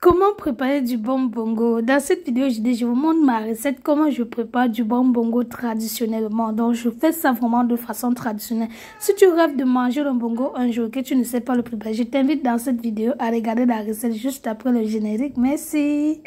Comment préparer du bon bongo? Dans cette vidéo, je vous montre ma recette, comment je prépare du bon bongo traditionnellement. Donc, je fais ça vraiment de façon traditionnelle. Si tu rêves de manger le bongo un jour que tu ne sais pas le préparer, je t'invite dans cette vidéo à regarder la recette juste après le générique. Merci.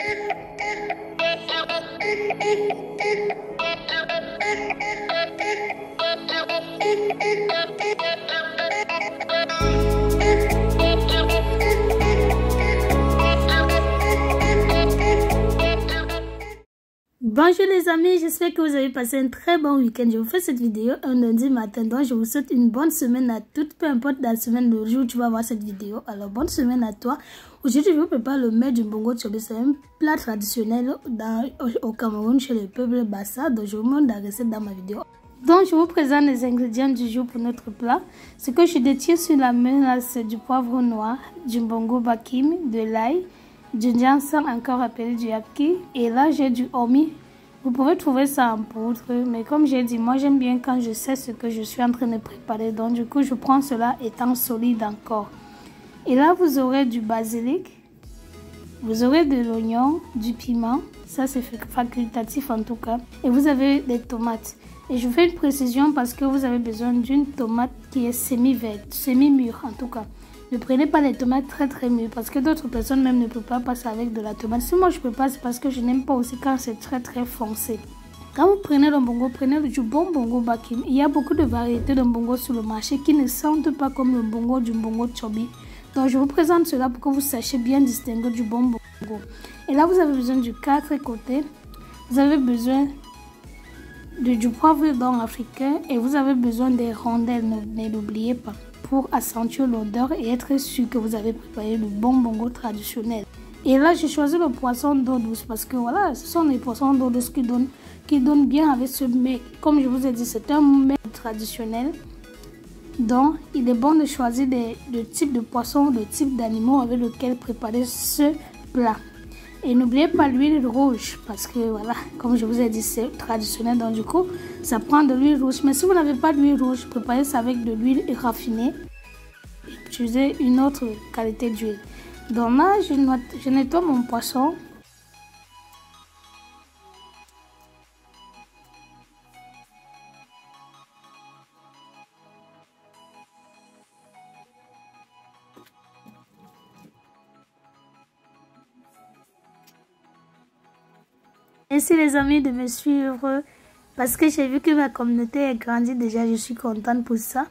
Bonjour les amis, j'espère que vous avez passé un très bon week-end. Je vous fais cette vidéo un lundi matin, donc je vous souhaite une bonne semaine à toutes, peu importe la semaine, le jour où tu vas voir cette vidéo. Alors bonne semaine à toi. Aujourd'hui je vous prépare le mets du bongo tchobi, c'est un plat traditionnel au Cameroun chez le peuple Bassa, donc je vous montre la recette dans ma vidéo. Donc je vous présente les ingrédients du jour pour notre plat. Ce que je détiens sur la main là, c'est du poivre noir, du bongo bakim, de l'ail, du jansan encore appelé du yapki, et là j'ai du omi. Vous pouvez trouver ça en poudre, mais comme j'ai dit, moi j'aime bien quand je sais ce que je suis en train de préparer, donc du coup je prends cela étant solide encore. Et là vous aurez du basilic, vous aurez de l'oignon, du piment, ça c'est facultatif en tout cas, et vous avez des tomates. Et je fais une précision parce que vous avez besoin d'une tomate qui est semi-verte, semi-mûre en tout cas. Ne prenez pas les tomates très mûres parce que d'autres personnes même ne peuvent pas passer avec de la tomate. Si moi je peux pas, c'est parce que je n'aime pas aussi quand c'est très foncé. Quand vous prenez le bongo, prenez du bon bongo bakim. Il y a beaucoup de variétés de bongo sur le marché qui ne sentent pas comme le bongo du bongo tchobi. Donc je vous présente cela pour que vous sachiez bien distinguer du bon bongo. Et là vous avez besoin du 4 côtés. Vous avez besoin du poivre blanc africain et vous avez besoin des rondelles, ne l'oubliez pas, pour accentuer l'odeur et être sûr que vous avez préparé le bon bongo traditionnel. Et là j'ai choisi le poisson d'eau douce parce que voilà, ce sont les poissons d'eau douce qui donnent bien avec ce mets. Comme je vous ai dit, c'est un mets traditionnel, donc il est bon de choisir le type de poisson, le type d'animaux avec lequel préparer ce plat. Et n'oubliez pas l'huile rouge parce que voilà, comme je vous ai dit, c'est traditionnel, donc du coup ça prend de l'huile rouge. Mais si vous n'avez pas d'huile rouge, préparez ça avec de l'huile raffinée. Utilisez une autre qualité d'huile. Donc là je nettoie mon poisson. Merci les amis de me suivre parce que j'ai vu que ma communauté a grandi déjà, je suis contente pour ça.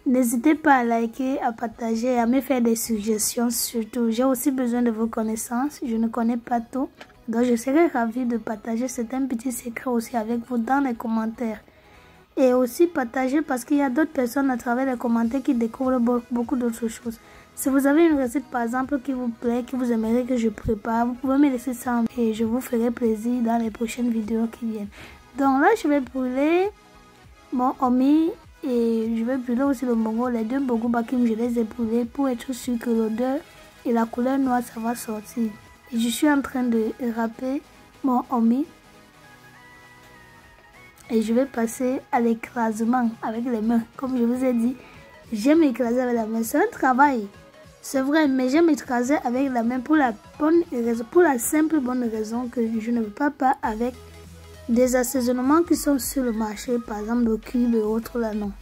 N'hésitez pas à liker, à partager et à me faire des suggestions surtout. J'ai aussi besoin de vos connaissances, je ne connais pas tout. Donc je serai ravie de partager certains petits secrets aussi avec vous dans les commentaires. Et aussi partager parce qu'il y a d'autres personnes à travers les commentaires qui découvrent beaucoup d'autres choses. Si vous avez une recette par exemple qui vous plaît, que vous aimeriez que je prépare, vous pouvez me laisser ça et je vous ferai plaisir dans les prochaines vidéos qui viennent. Donc là je vais brûler mon omi et je vais brûler aussi le bongo. Les deux bongo bakim je les ai brûlés pour être sûr que l'odeur et la couleur noire ça va sortir. Et je suis en train de râper mon omi. Et je vais passer à l'écrasement avec les mains. Comme je vous ai dit, j'aime écraser avec la main. C'est un travail, c'est vrai, mais j'aime écraser avec la main pour la simple bonne raison que je ne veux pas avec des assaisonnements qui sont sur le marché, par exemple le cube et autres là, non.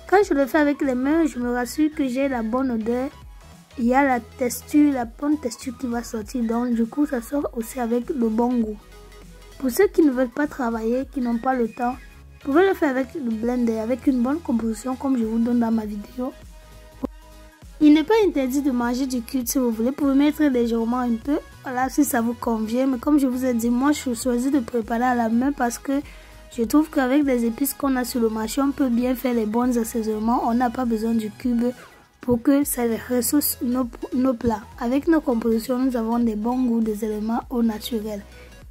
Quand je le fais avec les mains, je me rassure que j'ai la bonne odeur. Il y a la texture, la bonne texture qui va sortir. Donc du coup, ça sort aussi avec le bon goût. Pour ceux qui ne veulent pas travailler, qui n'ont pas le temps, vous pouvez le faire avec le blender, avec une bonne composition comme je vous donne dans ma vidéo. Il n'est pas interdit de manger du cube si vous voulez. Vous pouvez mettre légèrement un peu, voilà, si ça vous convient. Mais comme je vous ai dit, moi je choisis de préparer à la main parce que je trouve qu'avec les épices qu'on a sur le marché, on peut bien faire les bons assaisonnements. On n'a pas besoin du cube pour que ça ressource nos plats. Avec nos compositions, nous avons des bons goûts, des éléments au naturel.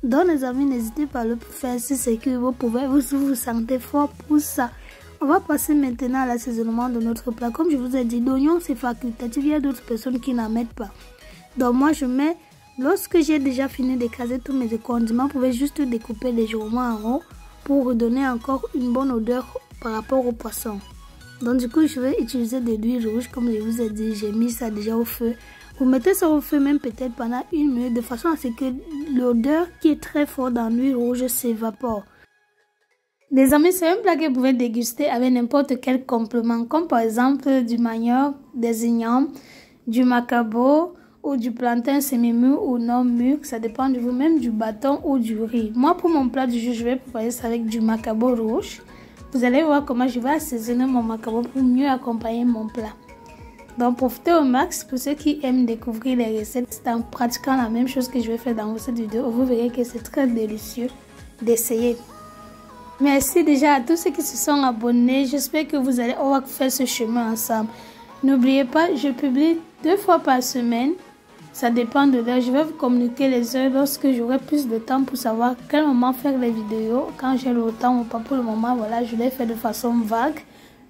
Donc les amis, n'hésitez pas à le faire si c'est que vous pouvez, vous sentez fort pour ça. On va passer maintenant à l'assaisonnement de notre plat. Comme je vous ai dit, l'oignon c'est facultatif, il y a d'autres personnes qui n'en mettent pas. Donc moi je mets, lorsque j'ai déjà fini d'écraser tous mes condiments, vous pouvez juste découper légèrement en rond pour redonner encore une bonne odeur par rapport au poisson. Donc du coup je vais utiliser de l'huile rouge comme je vous ai dit, j'ai mis ça déjà au feu. Vous mettez ça au feu même peut-être pendant 1 minute de façon à ce que l'odeur qui est très forte dans l'huile rouge s'évapore. Les amis, c'est un plat que vous pouvez déguster avec n'importe quel complément, comme par exemple du manioc, des ignames, du macabo ou du plantain semi-mûr ou non mûr, ça dépend de vous, même du bâton ou du riz. Moi, pour mon plat du jour, je vais préparer ça avec du macabo rouge. Vous allez voir comment je vais assaisonner mon macabo pour mieux accompagner mon plat. Donc, profitez au max. Pour ceux qui aiment découvrir les recettes, c'est en pratiquant la même chose que je vais faire dans cette vidéo. Vous verrez que c'est très délicieux d'essayer. Merci déjà à tous ceux qui se sont abonnés. J'espère que on va faire ce chemin ensemble. N'oubliez pas, je publie 2 fois par semaine. Ça dépend de l'heure. Je vais vous communiquer les heures lorsque j'aurai plus de temps pour savoir quel moment faire les vidéos. Quand j'ai le temps ou pas pour le moment, voilà, je les fais de façon vague.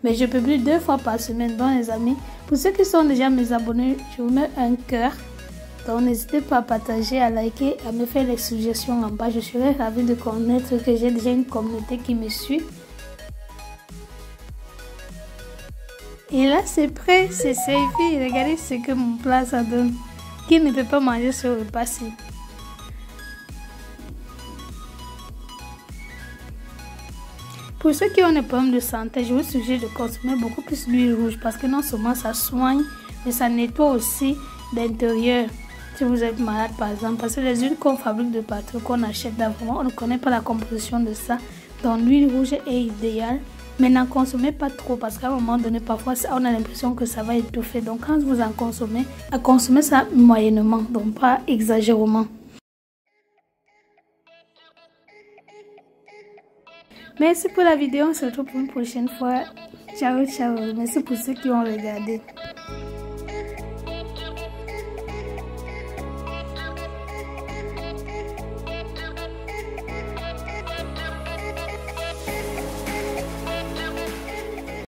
Mais je publie 2 fois par semaine. Donc les amis, pour ceux qui sont déjà mes abonnés, je vous mets un cœur. Donc n'hésitez pas à partager, à liker, à me faire les suggestions en bas. Je serai ravie de connaître que j'ai déjà une communauté qui me suit. Et là c'est prêt, c'est servi. Regardez ce que mon plat ça donne. Qui ne peut pas manger ce repas-ci? Pour ceux qui ont des problèmes de santé, je vous suggère de consommer beaucoup plus d'huile rouge parce que non seulement ça soigne, mais ça nettoie aussi l'intérieur. Si vous êtes malade par exemple, parce que les huiles qu'on fabrique de partout, qu'on achète d'avant, on ne connaît pas la composition de ça. Donc l'huile rouge est idéale, mais n'en consommez pas trop parce qu'à un moment donné, parfois on a l'impression que ça va étouffer. Donc quand vous en consommez ça moyennement, donc pas exagérément. Merci pour la vidéo, on se retrouve pour une prochaine fois. Ciao, ciao. Merci pour ceux qui ont regardé.